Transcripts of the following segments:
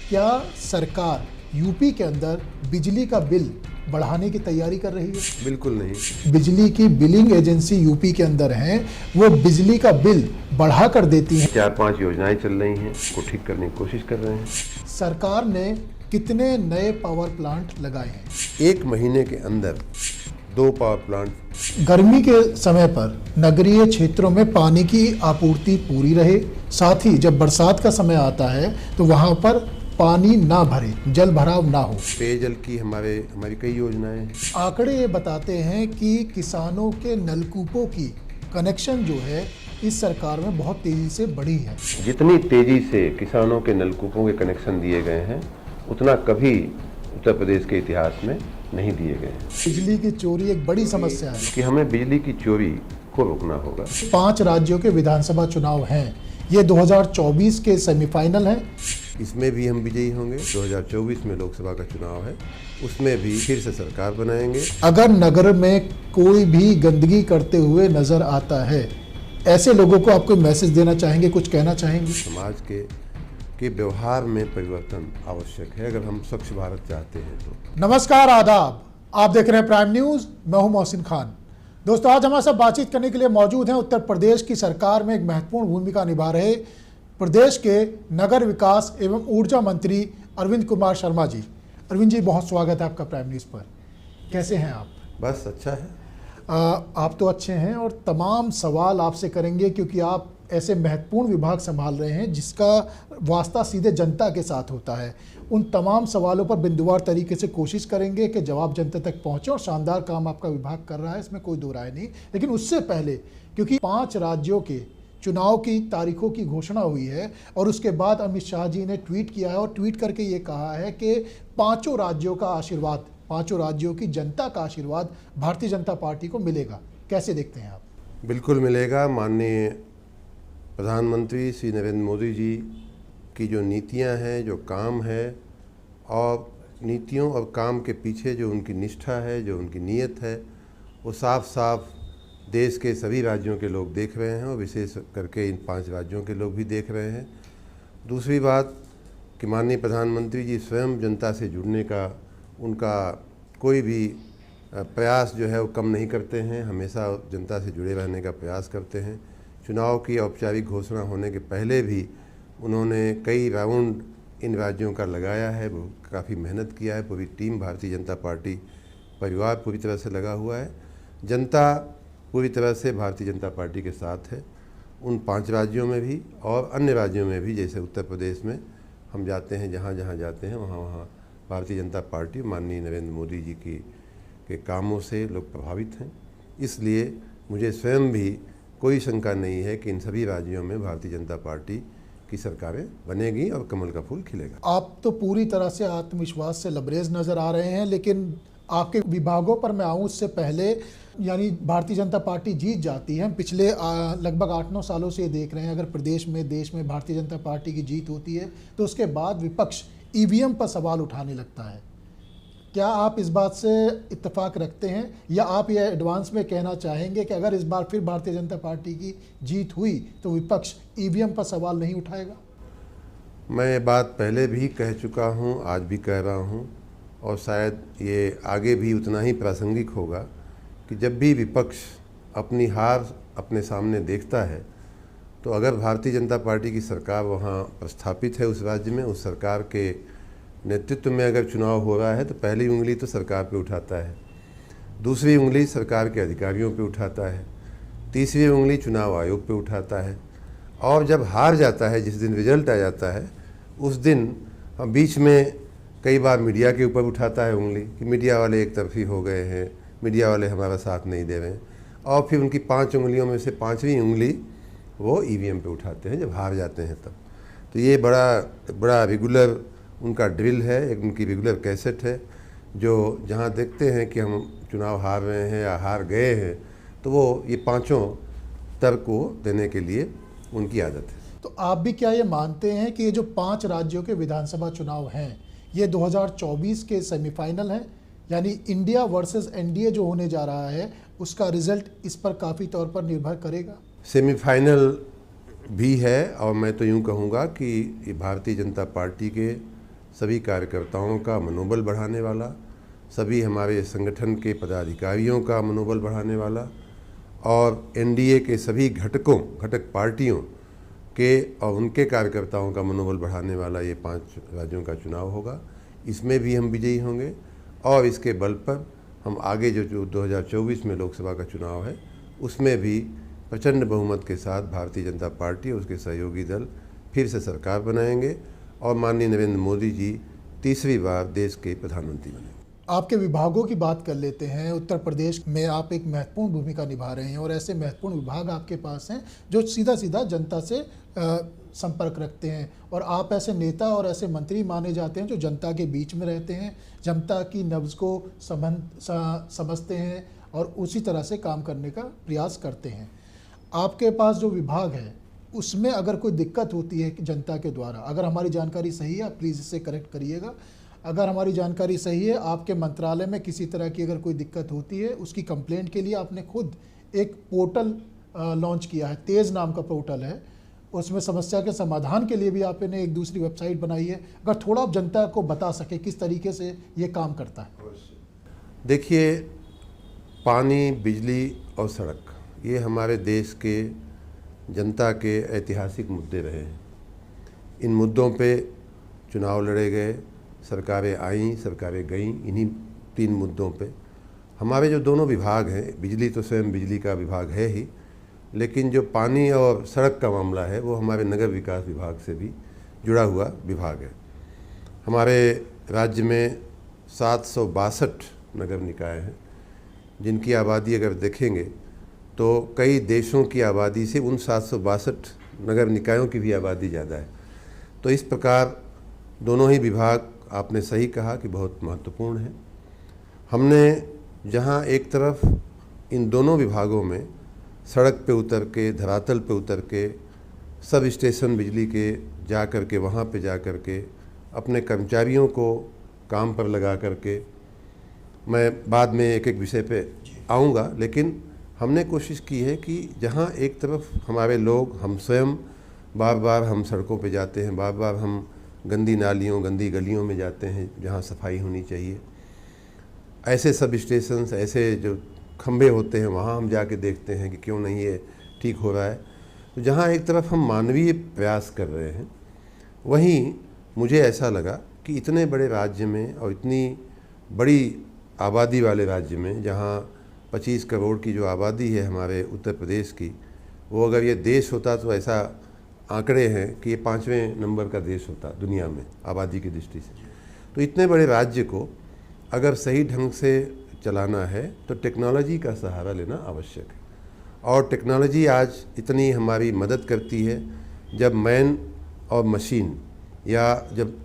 क्या सरकार यूपी के अंदर बिजली का बिल बढ़ाने की तैयारी कर रही है? बिल्कुल नहीं। बिजली की बिलिंग एजेंसी यूपी के अंदर है, वो बिजली का बिल बढ़ा कर देती है। 4-5 योजनाएं चल रही हैं, उसको ठीक करने की कोशिश कर रहे हैं। सरकार ने कितने नए पावर प्लांट लगाए हैं? 1 महीने के अंदर 2 पावर प्लांट। गर्मी के समय पर नगरीय क्षेत्रों में पानी की आपूर्ति पूरी रहे, साथ ही जब बरसात का समय आता है तो वहां पर पानी ना भरे, जल भराव ना हो। पेयजल की हमारी कई योजनाएं हैं। आंकड़े ये बताते हैं कि किसानों के नलकूपों की कनेक्शन जो है इस सरकार में बहुत तेजी से बढ़ी है। जितनी तेजी से किसानों के नलकूपों के कनेक्शन दिए गए हैं, उतना कभी उत्तर प्रदेश के इतिहास में नहीं दिए गए हैं। बिजली की चोरी एक बड़ी समस्या है कि हमें बिजली की चोरी को रोकना होगा। 5 राज्यों के विधानसभा चुनाव हैं, ये 2024 के सेमीफाइनल हैं। इसमें भी हम विजयी होंगे। 2024 में लोकसभा का चुनाव है, उसमें भी फिर से सरकार बनाएंगे। अगर नगर में कोई भी गंदगी करते हुए नजर आता है, ऐसे लोगों को आप कोई मैसेज देना चाहेंगे, कुछ कहना चाहेंगे? समाज के व्यवहार में परिवर्तन आवश्यक है अगर हम स्वच्छ भारत चाहते हैं तो। नमस्कार, आदाब। आप देख रहे हैं प्राइम न्यूज, मैं हूं मोहसिन खान। दोस्तों, आज हमारे साथ बातचीत करने के लिए मौजूद हैं उत्तर प्रदेश की सरकार में एक महत्वपूर्ण भूमिका निभा रहे प्रदेश के नगर विकास एवं ऊर्जा मंत्री अरविंद कुमार शर्मा जी। अरविंद जी, बहुत स्वागत है आपका प्राइम न्यूज़ पर। कैसे हैं आप? बस अच्छा है। आप तो अच्छे हैं और तमाम सवाल आपसे करेंगे क्योंकि आप ऐसे महत्वपूर्ण विभाग संभाल रहे हैं जिसका वास्ता सीधे जनता के साथ होता है। उन तमाम सवालों पर बिंदुवार तरीके से कोशिश करेंगे कि जवाब जनता तक पहुंचे, और शानदार काम आपका विभाग कर रहा है, इसमें कोई दो राय नहीं। लेकिन उससे पहले, क्योंकि 5 राज्यों के चुनाव की तारीखों की घोषणा हुई है और उसके बाद अमित शाह जी ने ट्वीट किया है और ट्वीट करके ये कहा है कि 5 राज्यों का आशीर्वाद, 5 राज्यों की जनता का आशीर्वाद भारतीय जनता पार्टी को मिलेगा। कैसे देखते हैं आप? बिल्कुल मिलेगा। माननीय प्रधानमंत्री श्री नरेंद्र मोदी जी की जो नीतियां हैं, जो काम है, और नीतियों और काम के पीछे जो उनकी निष्ठा है, जो उनकी नीयत है, वो साफ साफ देश के सभी राज्यों के लोग देख रहे हैं और विशेष करके इन 5 राज्यों के लोग भी देख रहे हैं। दूसरी बात कि माननीय प्रधानमंत्री जी स्वयं जनता से जुड़ने का उनका कोई भी प्रयास जो है वो कम नहीं करते हैं, हमेशा जनता से जुड़े रहने का प्रयास करते हैं। चुनाव की औपचारिक घोषणा होने के पहले भी उन्होंने कई राउंड इन राज्यों का लगाया है, वो काफ़ी मेहनत किया है। पूरी टीम भारतीय जनता पार्टी परिवार पूरी तरह से लगा हुआ है। जनता पूरी तरह से भारतीय जनता पार्टी के साथ है, उन 5 राज्यों में भी और अन्य राज्यों में भी। जैसे उत्तर प्रदेश में हम जाते हैं, जहाँ जहाँ जाते हैं वहाँ भारतीय जनता पार्टी माननीय नरेंद्र मोदी जी के कामों से लोग प्रभावित हैं। इसलिए मुझे स्वयं भी कोई शंका नहीं है कि इन सभी राज्यों में भारतीय जनता पार्टी की सरकारें बनेगी और कमल का फूल खिलेगा। आप तो पूरी तरह से आत्मविश्वास से लबरेज नज़र आ रहे हैं, लेकिन आपके विभागों पर मैं आऊँ उससे पहले, यानी भारतीय जनता पार्टी जीत जाती है। हम पिछले लगभग 8-9 सालों से ये देख रहे हैं, अगर प्रदेश में, देश में भारतीय जनता पार्टी की जीत होती है तो उसके बाद विपक्ष ईवीएम पर सवाल उठाने लगता है। क्या आप इस बात से इत्तेफाक रखते हैं, या आप ये एडवांस में कहना चाहेंगे कि अगर इस बार फिर भारतीय जनता पार्टी की जीत हुई तो विपक्ष ईवीएम पर सवाल नहीं उठाएगा? मैं ये बात पहले भी कह चुका हूँ, आज भी कह रहा हूँ, और शायद ये आगे भी उतना ही प्रासंगिक होगा कि जब भी विपक्ष अपनी हार अपने सामने देखता है तो अगर भारतीय जनता पार्टी की सरकार वहाँ प्रस्थापित है उस राज्य में, उस सरकार के नेतृत्व में अगर चुनाव हो रहा है, तो पहली उंगली तो सरकार पे उठाता है, दूसरी उंगली सरकार के अधिकारियों पे उठाता है, तीसरी उंगली चुनाव आयोग पे उठाता है, और जब हार जाता है, जिस दिन रिजल्ट आ जाता है, उस दिन बीच में कई बार मीडिया के ऊपर उठाता है उंगली कि मीडिया वाले एक तरफी हो गए हैं, मीडिया वाले हमारा साथ नहीं दे रहे हैं, और फिर उनकी 5 उंगलियों में से 5वीं उंगली वो ईवीएम पे उठाते हैं जब हार जाते हैं तब। तो ये बड़ा रेगुलर उनका ड्रिल है, एक उनकी रेगुलर कैसेट है, जो जहाँ देखते हैं कि हम चुनाव हार रहे हैं या हार गए हैं तो वो ये 5 तर्क को देने के लिए उनकी आदत है। तो आप भी क्या ये मानते हैं कि ये जो 5 राज्यों के विधानसभा चुनाव हैं, ये 2024 के सेमीफाइनल हैं, यानी इंडिया वर्सेस एनडीए जो होने जा रहा है उसका रिजल्ट इस पर काफ़ी तौर पर निर्भर करेगा? सेमीफाइनल भी है, और मैं तो यूँ कहूँगा कि ये भारतीय जनता पार्टी के सभी कार्यकर्ताओं का मनोबल बढ़ाने वाला, सभी हमारे संगठन के पदाधिकारियों का मनोबल बढ़ाने वाला और एनडीए के सभी घटक पार्टियों के और उनके कार्यकर्ताओं का मनोबल बढ़ाने वाला ये 5 राज्यों का चुनाव होगा। इसमें भी हम विजयी होंगे और इसके बल पर हम आगे जो 2024 में लोकसभा का चुनाव है उसमें भी प्रचंड बहुमत के साथ भारतीय जनता पार्टी और उसके सहयोगी दल फिर से सरकार बनाएंगे और माननीय नरेंद्र मोदी जी तीसरी बार देश के प्रधानमंत्री बनेंगे। आपके विभागों की बात कर लेते हैं। उत्तर प्रदेश में आप एक महत्वपूर्ण भूमिका निभा रहे हैं और ऐसे महत्वपूर्ण विभाग आपके पास हैं जो सीधा सीधा जनता से संपर्क रखते हैं और आप ऐसे नेता और ऐसे मंत्री माने जाते हैं जो जनता के बीच में रहते हैं, जनता की नब्ज़ को समझते हैं और उसी तरह से काम करने का प्रयास करते हैं। आपके पास जो विभाग है उसमें अगर कोई दिक्कत होती है जनता के द्वारा, अगर हमारी जानकारी सही है आप प्लीज़ इससे करेक्ट करिएगा, अगर हमारी जानकारी सही है आपके मंत्रालय में किसी तरह की अगर कोई दिक्कत होती है उसकी कंप्लेंट के लिए आपने खुद एक पोर्टल लॉन्च किया है, तेज़ नाम का पोर्टल है, उसमें समस्या के समाधान के लिए भी आपने एक दूसरी वेबसाइट बनाई है। अगर थोड़ा आप जनता को बता सके किस तरीके से ये काम करता है। देखिए, पानी, बिजली और सड़क ये हमारे देश के जनता के ऐतिहासिक मुद्दे रहे हैं। इन मुद्दों पे चुनाव लड़े गए, सरकारें आईं, सरकारें गईं, इन्हीं 3 मुद्दों पे हमारे जो दोनों विभाग हैं, बिजली तो स्वयं बिजली का विभाग है ही, लेकिन जो पानी और सड़क का मामला है वो हमारे नगर विकास विभाग से भी जुड़ा हुआ विभाग है। हमारे राज्य में 762 नगर निकाय हैं जिनकी आबादी अगर देखेंगे तो कई देशों की आबादी से उन 762 नगर निकायों की भी आबादी ज़्यादा है। तो इस प्रकार दोनों ही विभाग, आपने सही कहा कि बहुत महत्वपूर्ण है। हमने जहां एक तरफ इन दोनों विभागों में सड़क पे उतर के, धरातल पे उतर के, सब स्टेशन बिजली के जा कर के वहाँ पे जा कर के अपने कर्मचारियों को काम पर लगा कर के, मैं बाद में एक एक विषय पे आऊँगा, लेकिन हमने कोशिश की है कि जहाँ एक तरफ हमारे लोग, हम स्वयं बार बार हम सड़कों पे जाते हैं, बार बार हम गंदी नालियों, गंदी गलियों में जाते हैं जहाँ सफाई होनी चाहिए, ऐसे सब स्टेशंस, ऐसे जो खंभे होते हैं वहाँ हम जाके देखते हैं कि क्यों नहीं ये ठीक हो रहा है। तो जहाँ एक तरफ हम मानवीय प्रयास कर रहे हैं, वहीं मुझे ऐसा लगा कि इतने बड़े राज्य में और इतनी बड़ी आबादी वाले राज्य में, जहाँ 25 करोड़ की जो आबादी है हमारे उत्तर प्रदेश की, वो अगर ये देश होता तो ऐसा आंकड़े हैं कि ये 5वें नंबर का देश होता दुनिया में आबादी की दृष्टि से। तो इतने बड़े राज्य को अगर सही ढंग से चलाना है तो टेक्नोलॉजी का सहारा लेना आवश्यक है। और टेक्नोलॉजी आज इतनी हमारी मदद करती है, जब मैन और मशीन, या जब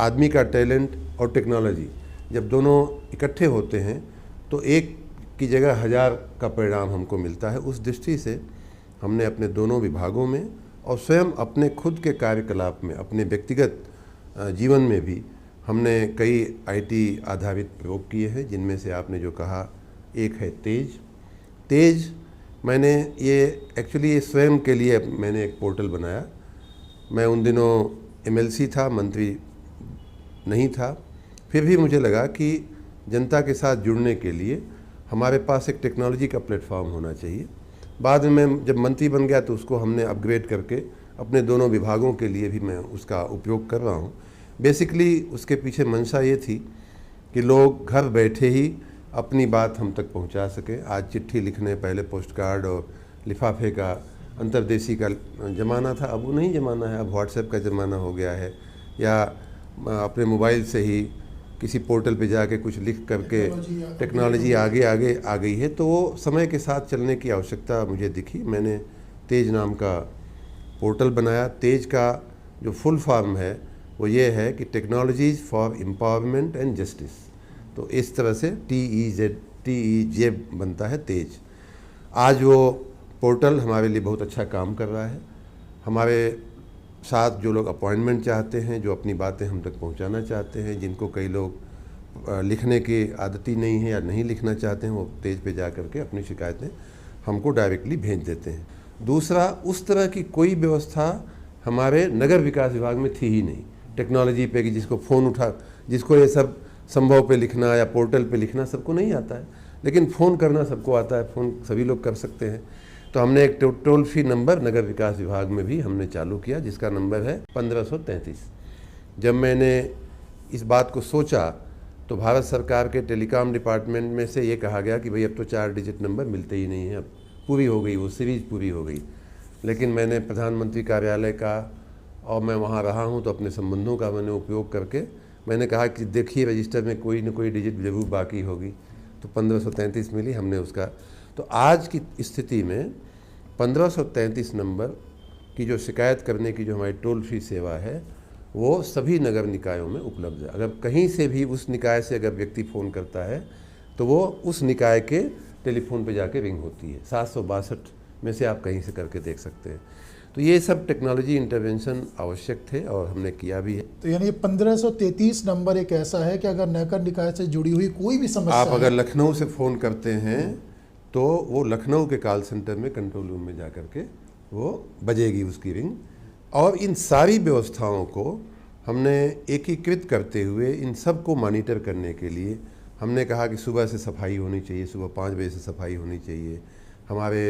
आदमी का टैलेंट और टेक्नोलॉजी जब दोनों इकट्ठे होते हैं तो एक की जगह 1000 का परिणाम हमको मिलता है। उस दृष्टि से हमने अपने दोनों विभागों में और स्वयं अपने खुद के कार्यकलाप में, अपने व्यक्तिगत जीवन में भी हमने कई आईटी आधारित प्रयोग किए हैं, जिनमें से आपने जो कहा एक है तेज। मैंने ये एक्चुअली स्वयं के लिए मैंने एक पोर्टल बनाया। मैं उन दिनों एमएलसी था, मंत्री नहीं था, फिर भी मुझे लगा कि जनता के साथ जुड़ने के लिए हमारे पास एक टेक्नोलॉजी का प्लेटफॉर्म होना चाहिए। बाद में मैं जब मंत्री बन गया तो उसको हमने अपग्रेड करके अपने दोनों विभागों के लिए भी मैं उसका उपयोग कर रहा हूँ। बेसिकली उसके पीछे मंशा ये थी कि लोग घर बैठे ही अपनी बात हम तक पहुँचा सकें। आज चिट्ठी लिखने, पहले पोस्ट कार्ड और लिफाफे का, अंतर्देशी का ज़माना था, अब वो नहीं ज़माना है, अब व्हाट्सएप का ज़माना हो गया है, या अपने मोबाइल से ही किसी पोर्टल पे जाके कुछ लिख करके टेक्नोलॉजी आगे आ गई है। तो वो समय के साथ चलने की आवश्यकता मुझे दिखी। मैंने तेज नाम का पोर्टल बनाया। तेज का जो फुल फॉर्म है वो ये है कि technologies for empowerment and justice. तो इस तरह से TEJ बनता है तेज। आज वो पोर्टल हमारे लिए बहुत अच्छा काम कर रहा है। हमारे साथ जो लोग अपॉइंटमेंट चाहते हैं, जो अपनी बातें हम तक पहुंचाना चाहते हैं, जिनको कई लोग लिखने की आदती नहीं है या नहीं लिखना चाहते हैं, वो तेज पे जा करके अपनी शिकायतें हमको डायरेक्टली भेज देते हैं। दूसरा, उस तरह की कोई व्यवस्था हमारे नगर विकास विभाग में थी ही नहीं। टेक्नोलॉजी पे कि जिसको ये सब संभव पे लिखना या पोर्टल पे लिखना सबको नहीं आता है, लेकिन फ़ोन करना सबको आता है, फ़ोन सभी लोग कर सकते हैं। तो हमने एक टोल फ्री नंबर नगर विकास विभाग में भी हमने चालू किया, जिसका नंबर है 1533। जब मैंने इस बात को सोचा तो भारत सरकार के टेलीकॉम डिपार्टमेंट में से ये कहा गया कि भाई अब तो 4 डिजिट नंबर मिलते ही नहीं हैं, अब पूरी हो गई, वो सीरीज़ पूरी हो गई। लेकिन मैंने प्रधानमंत्री कार्यालय का और मैं वहाँ रहा हूँ तो अपने संबंधों का मैंने उपयोग करके मैंने कहा कि देखिए रजिस्टर में कोई न कोई डिजिट ज़रूर बाकी होगी, तो 1533 मिली, हमने उसका। तो आज की स्थिति में 1533 नंबर की जो शिकायत करने की जो हमारी टोल फ्री सेवा है वो सभी नगर निकायों में उपलब्ध है। अगर कहीं से भी उस निकाय से अगर व्यक्ति फ़ोन करता है तो वो उस निकाय के टेलीफोन पे जाके रिंग होती है। 762 में से आप कहीं से करके देख सकते हैं। तो ये सब टेक्नोलॉजी इंटरवेंशन आवश्यक थे और हमने किया भी है। तो यानी 1533 नंबर एक ऐसा है कि अगर नगर निकाय से जुड़ी हुई कोई भी समस्या आप अगर लखनऊ से फ़ोन करते हैं तो वो लखनऊ के कॉल सेंटर में कंट्रोल रूम में जा कर के वो बजेगी उसकी रिंग। और इन सारी व्यवस्थाओं को हमने एकीकृत करते हुए इन सब को मॉनिटर करने के लिए हमने कहा कि सुबह से सफाई होनी चाहिए, सुबह 5 बजे से सफाई होनी चाहिए। हमारे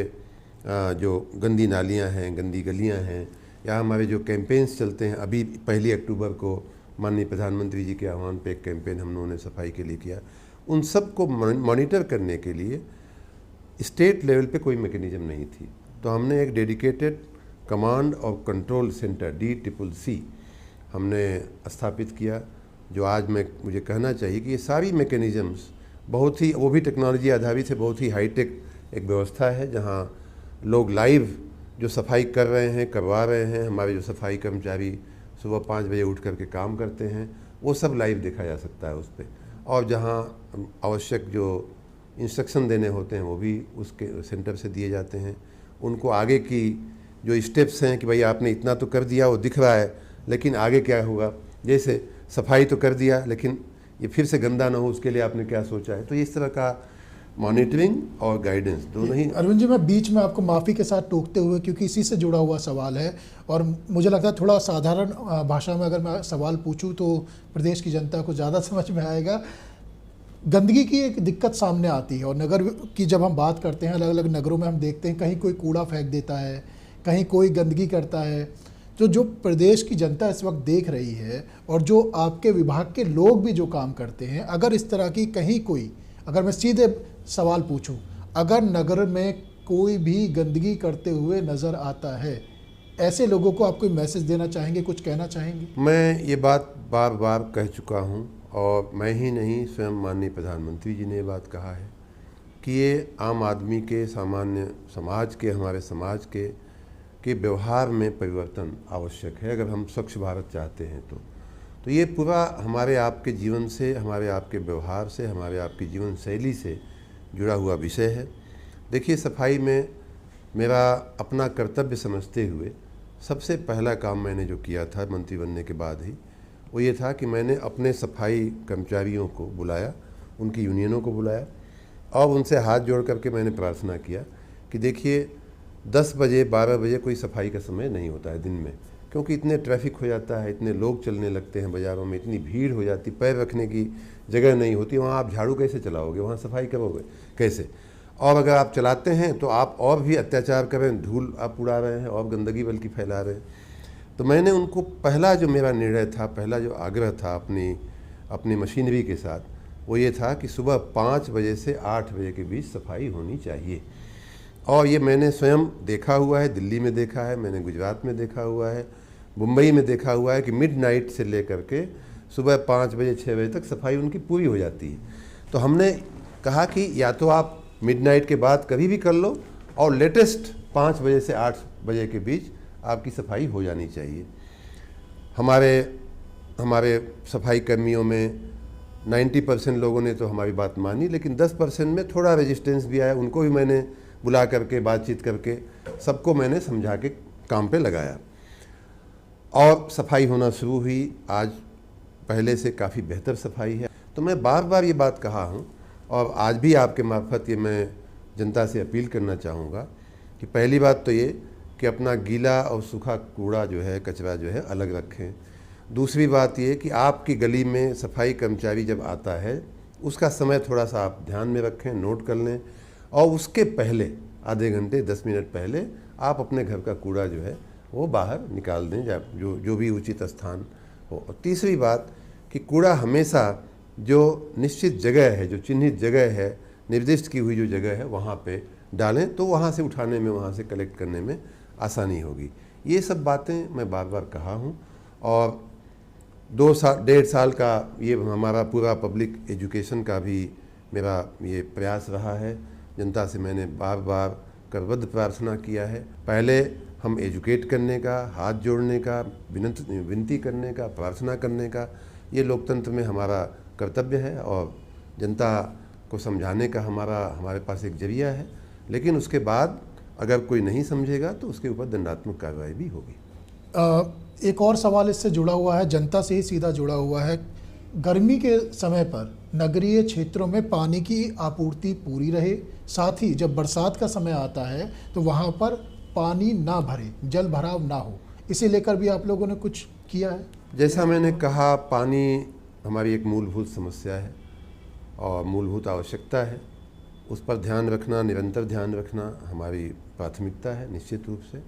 जो गंदी नालियां हैं, गंदी गलियां हैं, या हमारे जो कैंपेन्स चलते हैं, अभी 1 अक्टूबर को माननीय प्रधानमंत्री जी के आह्वान पे एक कैंपेन हम लोगों ने सफाई के लिए किया। उन सब को मॉनिटर करने के लिए स्टेट लेवल पे कोई मैकेनिज्म नहीं थी, तो हमने एक डेडिकेटेड कमांड और कंट्रोल सेंटर DCCC हमने स्थापित किया, जो आज मुझे कहना चाहिए कि ये सारी मैकेनिज़म्स बहुत ही, वो भी टेक्नोलॉजी आधारित है, बहुत ही हाईटेक एक व्यवस्था है जहाँ लोग लाइव जो सफाई कर रहे हैं, करवा रहे हैं। हमारे जो सफाई कर्मचारी सुबह 5 बजे उठ करके काम करते हैं वो सब लाइव देखा जा सकता है उस पर। और जहाँ आवश्यक जो इंस्ट्रक्शन देने होते हैं वो भी उसके सेंटर से दिए जाते हैं। उनको आगे की जो स्टेप्स हैं कि भाई आपने इतना तो कर दिया, वो दिख रहा है, लेकिन आगे क्या होगा, जैसे सफाई तो कर दिया लेकिन ये फिर से गंदा ना हो उसके लिए आपने क्या सोचा है। तो इस तरह का मॉनिटरिंग और गाइडेंस दोनों ही। अरविंद जी, मैं बीच में आपको माफ़ी के साथ टोकते हुए, क्योंकि इसी से जुड़ा हुआ सवाल है और मुझे लगता है थोड़ा साधारण भाषा में अगर मैं सवाल पूछूं तो प्रदेश की जनता को ज़्यादा समझ में आएगा। गंदगी की एक दिक्कत सामने आती है और नगर की जब हम बात करते हैं, अलग अलग नगरों में हम देखते हैं कहीं कोई कूड़ा फेंक देता है, कहीं कोई गंदगी करता है। तो जो प्रदेश की जनता इस वक्त देख रही है और जो आपके विभाग के लोग भी जो काम करते हैं, अगर इस तरह की कहीं कोई, अगर मैं सीधे सवाल पूछूं, अगर नगर में कोई भी गंदगी करते हुए नज़र आता है, ऐसे लोगों को आप कोई मैसेज देना चाहेंगे, कुछ कहना चाहेंगे? मैं ये बात बार बार कह चुका हूँ और मैं ही नहीं, स्वयं माननीय प्रधानमंत्री जी ने ये बात कहा है कि ये आम आदमी के, सामान्य समाज के, हमारे समाज के व्यवहार में परिवर्तन आवश्यक है अगर हम स्वच्छ भारत चाहते हैं। तो ये पूरा हमारे आपके जीवन से, हमारे आपके व्यवहार से, हमारे आपकी जीवन शैली से जुड़ा हुआ विषय है। देखिए, सफाई में मेरा अपना कर्तव्य समझते हुए सबसे पहला काम मैंने जो किया था मंत्री बनने के बाद ही, वो ये था कि मैंने अपने सफाई कर्मचारियों को बुलाया, उनकी यूनियनों को बुलाया और उनसे हाथ जोड़ करके मैंने प्रार्थना किया कि देखिए 10 बजे 12 बजे कोई सफाई का समय नहीं होता है दिन में, क्योंकि इतने ट्रैफिक हो जाता है, इतने लोग चलने लगते हैं बाज़ारों में, इतनी भीड़ हो जाती, पैर रखने की जगह नहीं होती। वहाँ आप झाड़ू कैसे चलाओगे, वहाँ सफाई करोगे कैसे? और अगर आप चलाते हैं तो आप और भी अत्याचार कर रहे हैं, धूल आप उड़ा रहे हैं और गंदगी बल्कि फैला रहे हैं। तो मैंने उनको पहला जो मेरा निर्णय था, पहला जो आग्रह था अपनी मशीनरी के साथ, वो ये था कि सुबह 5 बजे से 8 बजे के बीच सफाई होनी चाहिए। और ये मैंने स्वयं देखा हुआ है, दिल्ली में देखा है, मैंने गुजरात में देखा हुआ है, मुंबई में देखा हुआ है कि मिडनाइट से लेकर के सुबह 5 बजे 6 बजे तक सफाई उनकी पूरी हो जाती है। तो हमने कहा कि या तो आप मिडनाइट के बाद कभी भी कर लो और लेटेस्ट 5 बजे से 8 बजे के बीच आपकी सफाई हो जानी चाहिए। हमारे सफाई कर्मियों में 90% लोगों ने तो हमारी बात मानी, लेकिन 10% में थोड़ा रेजिस्टेंस भी आया। उनको भी मैंने बुला करके बातचीत करके सबको मैंने समझा के काम पे लगाया और सफाई होना शुरू हुई। आज पहले से काफ़ी बेहतर सफाई है। तो मैं बार बार ये बात कहा हूँ और आज भी आपके मार्फत ये मैं जनता से अपील करना चाहूँगा कि पहली बात तो ये कि अपना गीला और सूखा कूड़ा जो है, कचरा जो है, अलग रखें। दूसरी बात ये कि आपकी गली में सफाई कर्मचारी जब आता है उसका समय थोड़ा सा आप ध्यान में रखें, नोट कर लें, और उसके पहले आधे घंटे 10 मिनट पहले आप अपने घर का कूड़ा जो है वो बाहर निकाल दें, जो भी उचित स्थान हो। और तीसरी बात कि कूड़ा हमेशा जो निश्चित जगह है, जो चिन्हित जगह है, निर्दिष्ट की हुई जो जगह है वहाँ पे डालें, तो वहाँ से उठाने में, वहाँ से कलेक्ट करने में आसानी होगी। ये सब बातें मैं बार बार कहा हूँ, और 1.5 साल का ये हमारा पूरा पब्लिक एजुकेशन का भी मेरा ये प्रयास रहा है। जनता से मैंने बार बार करबद्ध प्रार्थना किया है, पहले हम एजुकेट करने का, हाथ जोड़ने का, विनती करने का, प्रार्थना करने का, ये लोकतंत्र में हमारा कर्तव्य है, और जनता को समझाने का हमारे पास एक जरिया है। लेकिन उसके बाद अगर कोई नहीं समझेगा तो उसके ऊपर दंडात्मक कार्रवाई भी होगी। एक और सवाल इससे जुड़ा हुआ है, जनता से ही सीधा जुड़ा हुआ है। गर्मी के समय पर नगरीय क्षेत्रों में पानी की आपूर्ति पूरी रहे, साथ ही जब बरसात का समय आता है तो वहाँ पर पानी ना भरे, जल भराव ना हो, इसे लेकर भी आप लोगों ने कुछ किया है? जैसा मैंने कहा, पानी हमारी एक मूलभूत समस्या है और मूलभूत आवश्यकता है। उस पर ध्यान रखना, निरंतर ध्यान रखना हमारी प्राथमिकता है निश्चित रूप से।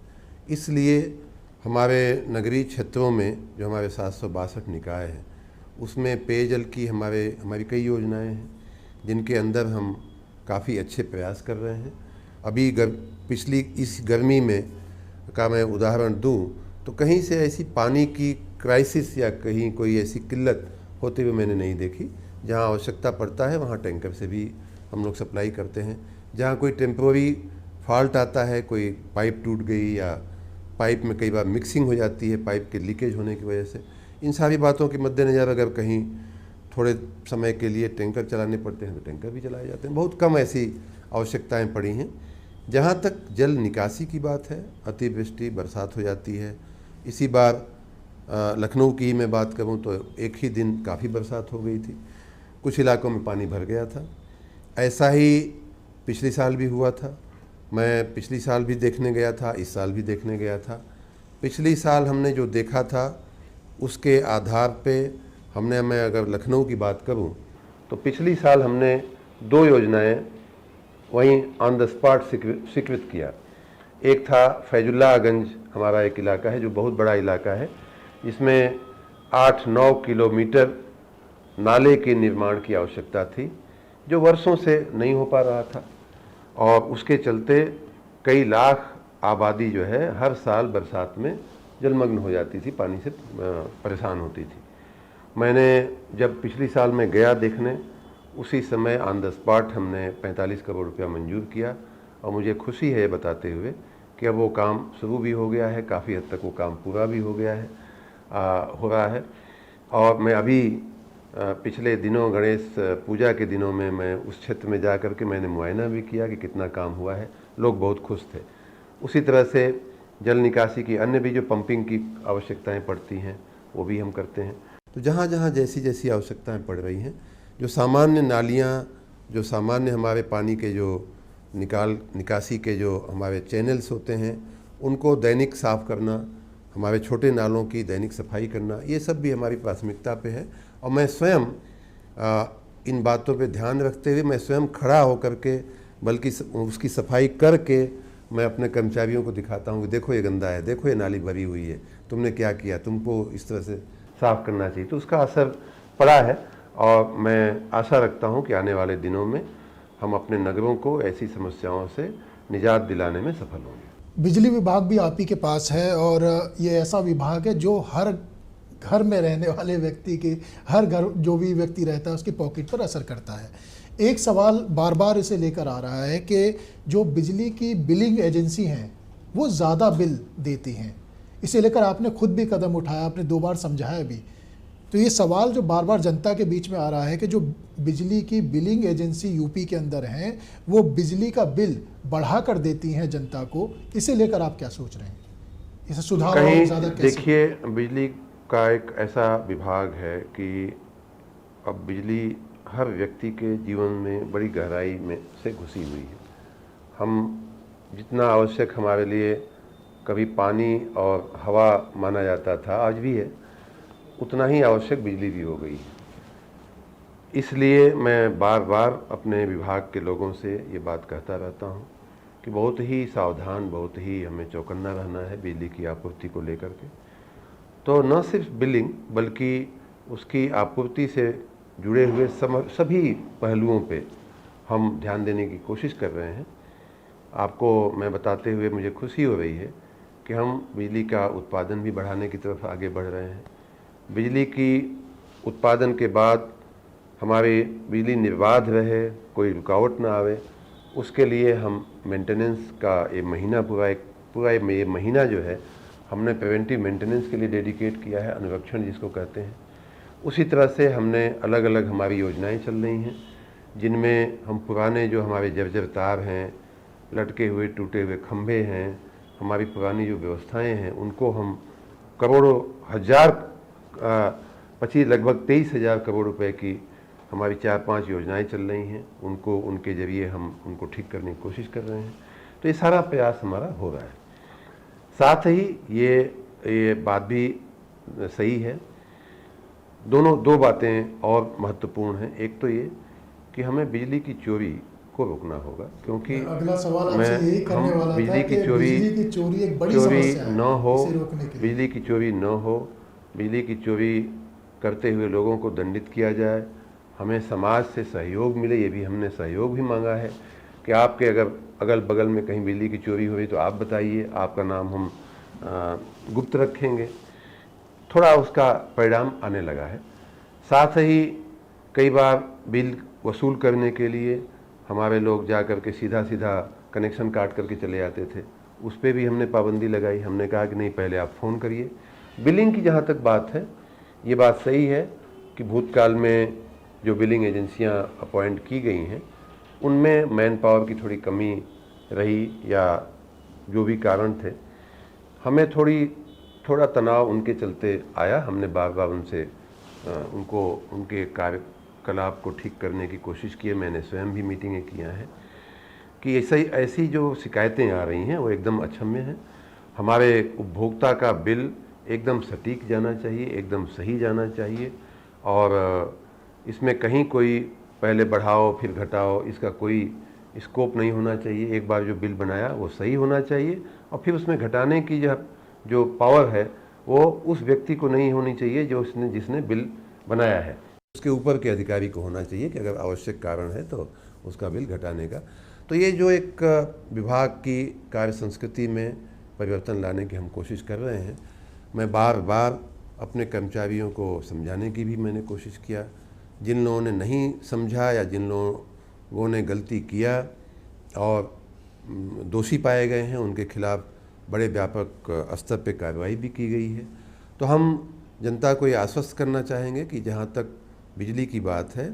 इसलिए हमारे नगरीय क्षेत्रों में जो हमारे 762 निकाय हैं उसमें पेयजल की हमारी कई योजनाएं हैं, जिनके अंदर हम काफ़ी अच्छे प्रयास कर रहे हैं। अभी पिछली इस गर्मी में का मैं उदाहरण दूं तो कहीं से ऐसी पानी की क्राइसिस या कहीं कोई ऐसी किल्लत होते हुए मैंने नहीं देखी। जहां आवश्यकता पड़ता है वहां टैंकर से भी हम लोग सप्लाई करते हैं। जहां कोई टेम्पोरी फॉल्ट आता है, कोई पाइप टूट गई या पाइप में कई बार मिक्सिंग हो जाती है पाइप के लीकेज होने की वजह से, इन सारी बातों के मद्देनज़र अगर कहीं थोड़े समय के लिए टैंकर चलाने पड़ते हैं तो टैंकर भी चलाए जाते हैं। बहुत कम ऐसी आवश्यकताएं पड़ी हैं। जहां तक जल निकासी की बात है, अतिवृष्टि बरसात हो जाती है। इसी बार लखनऊ की मैं बात करूं तो एक ही दिन काफ़ी बरसात हो गई थी, कुछ इलाकों में पानी भर गया था। ऐसा ही पिछले साल भी हुआ था। मैं पिछली साल भी देखने गया था, इस साल भी देखने गया था। पिछली साल हमने जो देखा था उसके आधार पे मैं अगर लखनऊ की बात करूं तो पिछली साल हमने 2 योजनाएं वहीं ऑन द स्पॉट स्वीकृत किया। एक था फैजुल्लाहगंज, हमारा एक इलाका है जो बहुत बड़ा इलाका है, जिसमें 8-9 किलोमीटर नाले के निर्माण की आवश्यकता थी, जो वर्षों से नहीं हो पा रहा था, और उसके चलते कई लाख आबादी जो है हर साल बरसात में जलमग्न हो जाती थी, पानी से परेशान होती थी। मैंने जब पिछली साल में गया देखने, उसी समय ऑन द स्पॉट हमने 45 करोड़ रुपया मंजूर किया, और मुझे खुशी है बताते हुए कि अब वो काम शुरू भी हो गया है, काफ़ी हद तक वो काम पूरा भी हो गया है, हो रहा है। और मैं अभी पिछले दिनों गणेश पूजा के दिनों में मैं उस क्षेत्र में जा कर के मैंने मुआयना भी किया कि कितना काम हुआ है। लोग बहुत खुश थे। उसी तरह से जल निकासी की अन्य भी जो पंपिंग की आवश्यकताएं पड़ती हैं वो भी हम करते हैं। तो जहाँ जहाँ जैसी जैसी आवश्यकताएं पड़ रही हैं, जो सामान्य नालियाँ, जो सामान्य हमारे पानी के जो निकासी के जो हमारे चैनल्स होते हैं, उनको दैनिक साफ़ करना, हमारे छोटे नालों की दैनिक सफाई करना, ये सब भी हमारी प्राथमिकता पे है। और मैं स्वयं इन बातों पे ध्यान रखते हुए मैं स्वयं खड़ा होकर के, बल्कि उसकी सफाई करके मैं अपने कर्मचारियों को दिखाता हूँ कि देखो ये गंदा है, देखो ये नाली भरी हुई है, तुमने क्या किया, तुमको इस तरह से साफ़ करना चाहिए। तो उसका असर पड़ा है, और मैं आशा रखता हूँ कि आने वाले दिनों में हम अपने नगरों को ऐसी समस्याओं से निजात दिलाने में सफल होंगे। बिजली विभाग भी आप ही के पास है, और ये ऐसा विभाग है जो हर घर में रहने वाले व्यक्ति के, हर घर जो भी व्यक्ति रहता है उसकी पॉकेट पर असर करता है। एक सवाल बार बार इसे लेकर आ रहा है कि जो बिजली की बिलिंग एजेंसी हैं वो ज़्यादा बिल देती हैं, इसे लेकर आपने खुद भी कदम उठाया, आपने 2 बार समझाया भी। तो ये सवाल जो बार बार जनता के बीच में आ रहा है कि जो बिजली की बिलिंग एजेंसी यूपी के अंदर हैं वो बिजली का बिल बढ़ा कर देती हैं जनता को, इसे लेकर आप क्या सोच रहे हैं? इसे सुधार और ज़्यादा कैसे? देखिए, बिजली का एक ऐसा विभाग है कि अब बिजली हर व्यक्ति के जीवन में बड़ी गहराई में से घुसी हुई है। हम जितना आवश्यक हमारे लिए कभी पानी और हवा माना जाता था, आज भी है, उतना ही आवश्यक बिजली भी हो गई है। इसलिए मैं बार बार अपने विभाग के लोगों से ये बात कहता रहता हूँ कि बहुत ही सावधान, बहुत ही हमें चौकन्ना रहना है बिजली की आपूर्ति को लेकर के। तो न सिर्फ बिलिंग बल्कि उसकी आपूर्ति से जुड़े हुए सभी पहलुओं पे हम ध्यान देने की कोशिश कर रहे हैं। आपको मैं बताते हुए मुझे खुशी हो रही है कि हम बिजली का उत्पादन भी बढ़ाने की तरफ आगे बढ़ रहे हैं। बिजली की उत्पादन के बाद हमारे बिजली निर्बाध रहे, कोई रुकावट ना आवे, उसके लिए हम मेंटेनेंस का ये महीना पूरा ये महीना जो है हमने प्रिवेंटिव मेंटेनेंस के लिए डेडिकेट किया है, अनुरक्षण जिसको कहते हैं। उसी तरह से हमने अलग अलग हमारी योजनाएं चल रही हैं जिनमें हम पुराने जो हमारे जर्जर तार हैं, लटके हुए टूटे हुए खंभे हैं, हमारी पुरानी जो व्यवस्थाएं हैं उनको हम करोड़ों हजार 25 लगभग 23,000 करोड़ रुपए की हमारी 4-5 योजनाएं चल रही हैं, उनके ज़रिए हम उनको ठीक करने की कोशिश कर रहे हैं। तो ये सारा प्रयास हमारा हो रहा है। साथ ही ये बात भी सही है, दो बातें और महत्वपूर्ण हैं। एक तो ये कि हमें बिजली की चोरी को रोकना होगा, क्योंकि अगला सवाल आपसे यही करने वाला था बिजली कि की चोरी एक बड़ी समस्या है, न हो, इसे रोकने के लिए। बिजली की चोरी न हो, बिजली की चोरी करते हुए लोगों को दंडित किया जाए, हमें समाज से सहयोग मिले। ये भी हमने सहयोग भी मांगा है कि आपके अगर अगल बगल में कहीं बिजली की चोरी हुई तो आप बताइए, आपका नाम हम गुप्त रखेंगे। थोड़ा उसका परिणाम आने लगा है। साथ ही कई बार बिल वसूल करने के लिए हमारे लोग जा कर के सीधा कनेक्शन काट करके चले जाते थे, उस पर भी हमने पाबंदी लगाई। हमने कहा कि नहीं, पहले आप फ़ोन करिए। बिलिंग की जहाँ तक बात है, ये बात सही है कि भूतकाल में जो बिलिंग एजेंसियाँ अपॉइंट की गई हैं उनमें मैन पावर की थोड़ी कमी रही या जो भी कारण थे, हमें थोड़ा तनाव उनके चलते आया। हमने बार बार उनसे उनके कार्यकलाप को ठीक करने की कोशिश की है। मैंने स्वयं भी मीटिंगें किया हैं कि ऐसी जो शिकायतें आ रही हैं वो एकदम अक्षम्य हैं। हमारे उपभोक्ता का बिल एकदम सटीक जाना चाहिए, एकदम सही जाना चाहिए, और इसमें कहीं कोई पहले बढ़ाओ फिर घटाओ इसका कोई स्कोप नहीं होना चाहिए। एक बार जो बिल बनाया वो सही होना चाहिए, और फिर उसमें घटाने की जो पावर है वो उस व्यक्ति को नहीं होनी चाहिए जिसने बिल बनाया है, उसके ऊपर के अधिकारी को होना चाहिए कि अगर आवश्यक कारण है तो उसका बिल घटाने का। तो ये जो एक विभाग की कार्य संस्कृति में परिवर्तन लाने की हम कोशिश कर रहे हैं, मैं बार बार अपने कर्मचारियों को समझाने की भी मैंने कोशिश किया। जिन लोगों ने नहीं समझा या जिन लोगों ने गलती किया और दोषी पाए गए हैं, उनके खिलाफ बड़े व्यापक स्तर पे कार्रवाई भी की गई है। तो हम जनता को ये आश्वस्त करना चाहेंगे कि जहाँ तक बिजली की बात है,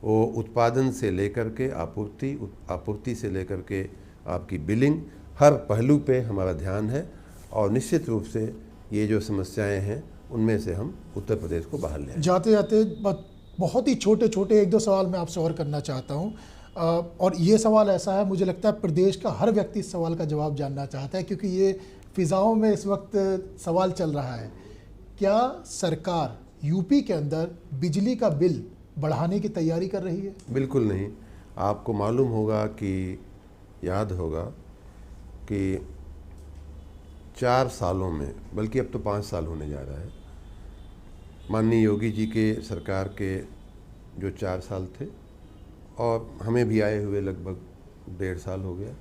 वो उत्पादन से लेकर के आपूर्ति से लेकर के आपकी बिलिंग, हर पहलू पे हमारा ध्यान है, और निश्चित रूप से ये जो समस्याएं हैं उनमें से हम उत्तर प्रदेश को बाहर ले आएं। जाते जाते बहुत ही छोटे 1-2 सवाल मैं आपसे और करना चाहता हूँ, और ये सवाल ऐसा है, मुझे लगता है प्रदेश का हर व्यक्ति इस सवाल का जवाब जानना चाहता है, क्योंकि ये फिजाओं में इस वक्त सवाल चल रहा है। क्या सरकार यूपी के अंदर बिजली का बिल बढ़ाने की तैयारी कर रही है? बिल्कुल नहीं। आपको मालूम होगा कि याद होगा कि 4 सालों में, बल्कि अब तो 5 साल होने जा रहा है, माननीय योगी जी के सरकार के जो 4 साल थे और हमें भी आए हुए लगभग 1.5 साल हो गया,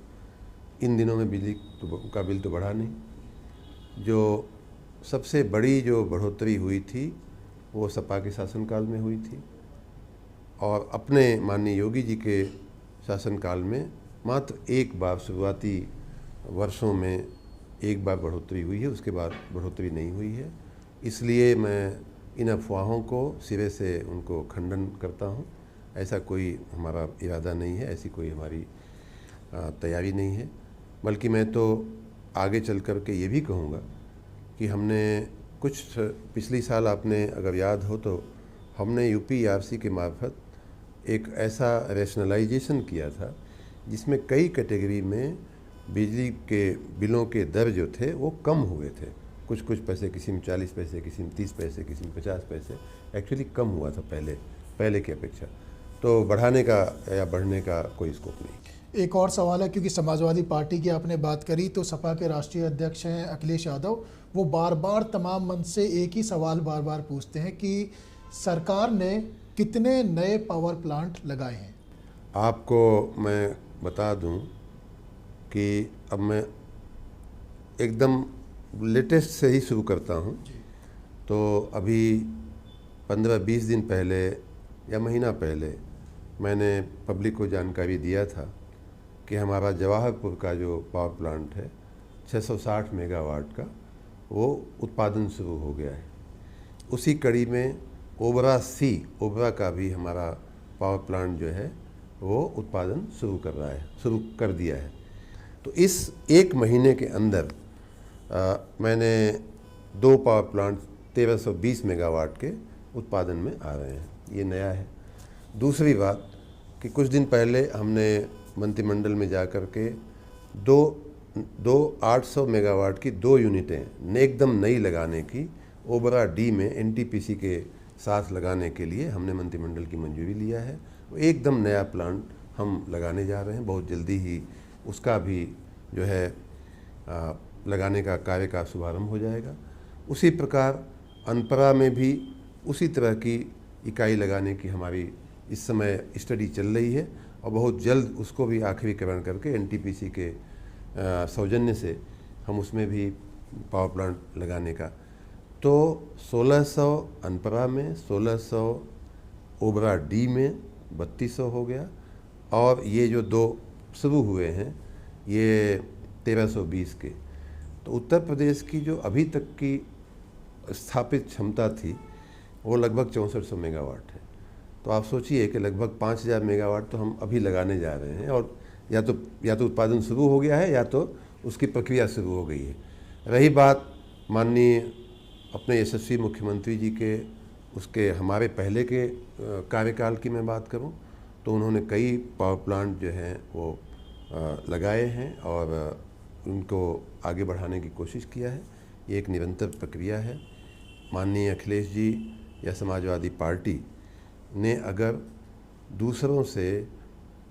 इन दिनों में बिजली का बिल तो बढ़ा नहीं। जो सबसे बड़ी जो बढ़ोतरी हुई थी वो सपा के शासनकाल में हुई थी, और अपने माननीय योगी जी के शासनकाल में मात्र एक बार शुरुआती वर्षों में एक बार बढ़ोतरी हुई है, उसके बाद बढ़ोतरी नहीं हुई है। इसलिए मैं इन अफवाहों को सिरे से उनको खंडन करता हूँ। ऐसा कोई हमारा इरादा नहीं है, ऐसी कोई हमारी तैयारी नहीं है। बल्कि मैं तो आगे चल कर के ये भी कहूँगा कि हमने कुछ पिछली साल, आपने अगर याद हो तो, हमने यूपीआरसी के मार्फत एक ऐसा रैशनलाइजेशन किया था जिसमें कई कैटेगरी में बिजली के बिलों के दर जो थे वो कम हुए थे। कुछ कुछ पैसे, किसी में 40 पैसे, किसी में 30 पैसे, किसी में 50 पैसे एक्चुअली कम हुआ था पहले की अपेक्षा। तो बढ़ाने का या बढ़ने का कोई स्कोप नहीं। एक और सवाल है, क्योंकि समाजवादी पार्टी की आपने बात करी, तो सपा के राष्ट्रीय अध्यक्ष हैं अखिलेश यादव, वो बार बार तमाम मंच से एक ही सवाल बार बार पूछते हैं कि सरकार ने कितने नए पावर प्लांट लगाए हैं। आपको मैं बता दूं कि अब मैं एकदम लेटेस्ट से ही शुरू करता हूं। तो अभी 15-20 दिन पहले या महीना पहले मैंने पब्लिक को जानकारी दिया था कि हमारा जवाहरपुर का जो पावर प्लांट है 660 मेगावाट का, वो उत्पादन शुरू हो गया है। उसी कड़ी में ओबरा का भी हमारा पावर प्लांट जो है वो उत्पादन शुरू कर दिया है। तो इस एक महीने के अंदर मैंने 2 पावर प्लांट 1320 मेगावाट के उत्पादन में आ रहे हैं, ये नया है। दूसरी बात कि कुछ दिन पहले हमने मंत्रिमंडल में जा कर के दो 800 मेगावाट की 2 यूनिटें एकदम नई लगाने की ओबरा डी में एनटीपीसी के साथ लगाने के लिए हमने मंत्रिमंडल की मंजूरी लिया है। वो एकदम नया प्लांट हम लगाने जा रहे हैं, बहुत जल्दी ही उसका भी जो है लगाने का कार्य का शुभारंभ हो जाएगा। उसी प्रकार अनपरा में भी उसी तरह की इकाई लगाने की हमारी इस समय स्टडी चल रही है और बहुत जल्द उसको भी आखिरीकरण करके एनटीपीसी के सौजन्य से हम उसमें भी पावर प्लांट लगाने का। तो 1600 अनपरा में, 1600 ओबरा डी में, 3200 हो गया, और ये जो 2 शुरू हुए हैं ये 1320 के। तो उत्तर प्रदेश की जो अभी तक की स्थापित क्षमता थी वो लगभग 6400 मेगावाट है। तो आप सोचिए कि लगभग 5000 मेगावाट तो हम अभी लगाने जा रहे हैं, और या तो उत्पादन शुरू हो गया है या तो उसकी प्रक्रिया शुरू हो गई है। रही बात माननीय अपने यशस्वी मुख्यमंत्री जी के उसके हमारे पहले के कार्यकाल की मैं बात करूं, तो उन्होंने कई पावर प्लांट जो हैं वो लगाए हैं और उनको आगे बढ़ाने की कोशिश किया है। ये एक निरंतर प्रक्रिया है। माननीय अखिलेश जी या समाजवादी पार्टी ने अगर दूसरों से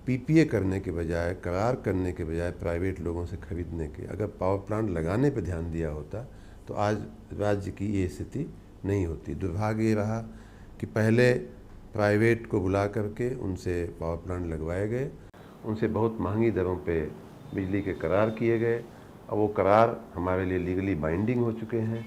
पीपीए करने के बजाय, करार करने के बजाय प्राइवेट लोगों से खरीदने के अगर पावर प्लांट लगाने पर ध्यान दिया होता तो आज राज्य की ये स्थिति नहीं होती। दुर्भाग्य ये रहा कि पहले प्राइवेट को बुला करके उनसे पावर प्लांट लगवाए गए, उनसे बहुत महंगी दरों पे बिजली के करार किए गए, और वो करार हमारे लिए लीगली बाइंडिंग हो चुके हैं,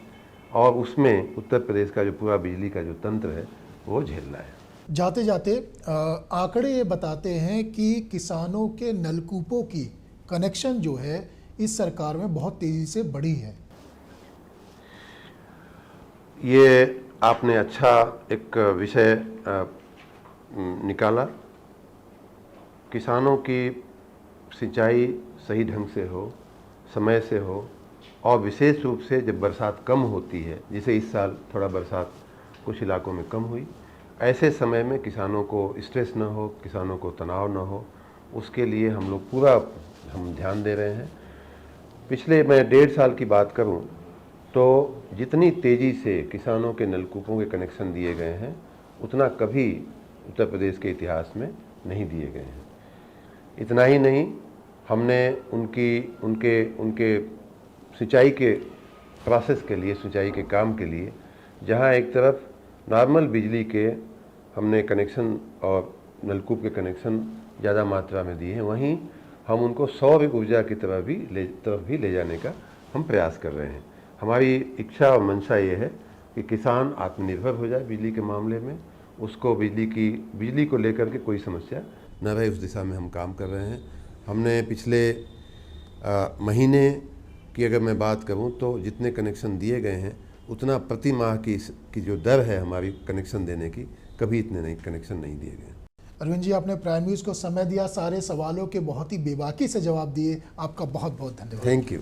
और उसमें उत्तर प्रदेश का जो पूरा बिजली का जो तंत्र है वो झेल रहा है। जाते जाते आंकड़े ये बताते हैं कि किसानों के नलकूपों की कनेक्शन जो है इस सरकार में बहुत तेज़ी से बढ़ी है। ये आपने अच्छा एक विषय निकाला। किसानों की सिंचाई सही ढंग से हो, समय से हो, और विशेष रूप से जब बरसात कम होती है, जैसे इस साल थोड़ा बरसात कुछ इलाकों में कम हुई, ऐसे समय में किसानों को स्ट्रेस न हो, किसानों को तनाव न हो, उसके लिए हम लोग पूरा ध्यान दे रहे हैं। पिछले मैं 1.5 साल की बात करूं तो जितनी तेज़ी से किसानों के नलकूपों के कनेक्शन दिए गए हैं उतना कभी उत्तर प्रदेश के इतिहास में नहीं दिए गए हैं। इतना ही नहीं, हमने उनके सिंचाई के प्रोसेस के लिए, सिंचाई के काम के लिए, जहां एक तरफ नॉर्मल बिजली के हमने कनेक्शन और नलकूप के कनेक्शन ज़्यादा मात्रा में दिए हैं, वहीं हम उनको सौर ऊर्जा की तरफ भी ले जाने का हम प्रयास कर रहे हैं। हमारी इच्छा और मंशा ये है कि किसान आत्मनिर्भर हो जाए बिजली के मामले में, उसको बिजली को लेकर के कोई समस्या न रहे, उस दिशा में हम काम कर रहे हैं। हमने पिछले महीने की अगर मैं बात करूं तो जितने कनेक्शन दिए गए हैं उतना प्रति माह की जो दर है हमारी कनेक्शन देने की, कभी इतने नहीं कनेक्शन नहीं दिए गए। अरविंद जी, आपने प्राइम न्यूज़ को समय दिया, सारे सवालों के बहुत ही बेबाकी से जवाब दिए, आपका बहुत बहुत धन्यवाद। Thank you.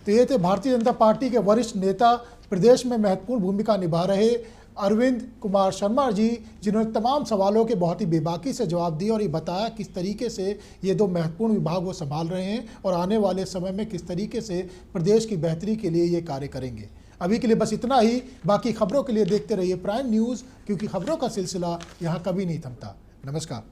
तो ये थे भारतीय जनता पार्टी के वरिष्ठ नेता, प्रदेश में महत्वपूर्ण भूमिका निभा रहे अरविंद कुमार शर्मा जी, जिन्होंने तमाम सवालों के बहुत ही बेबाकी से जवाब दिए और ये बताया किस तरीके से ये 2 महत्वपूर्ण विभाग वो संभाल रहे हैं और आने वाले समय में किस तरीके से प्रदेश की बेहतरी के लिए ये कार्य करेंगे। अभी के लिए बस इतना ही। बाकी खबरों के लिए देखते रहिए प्राइम न्यूज़, क्योंकि खबरों का सिलसिला यहाँ कभी नहीं थमता। नमस्कार।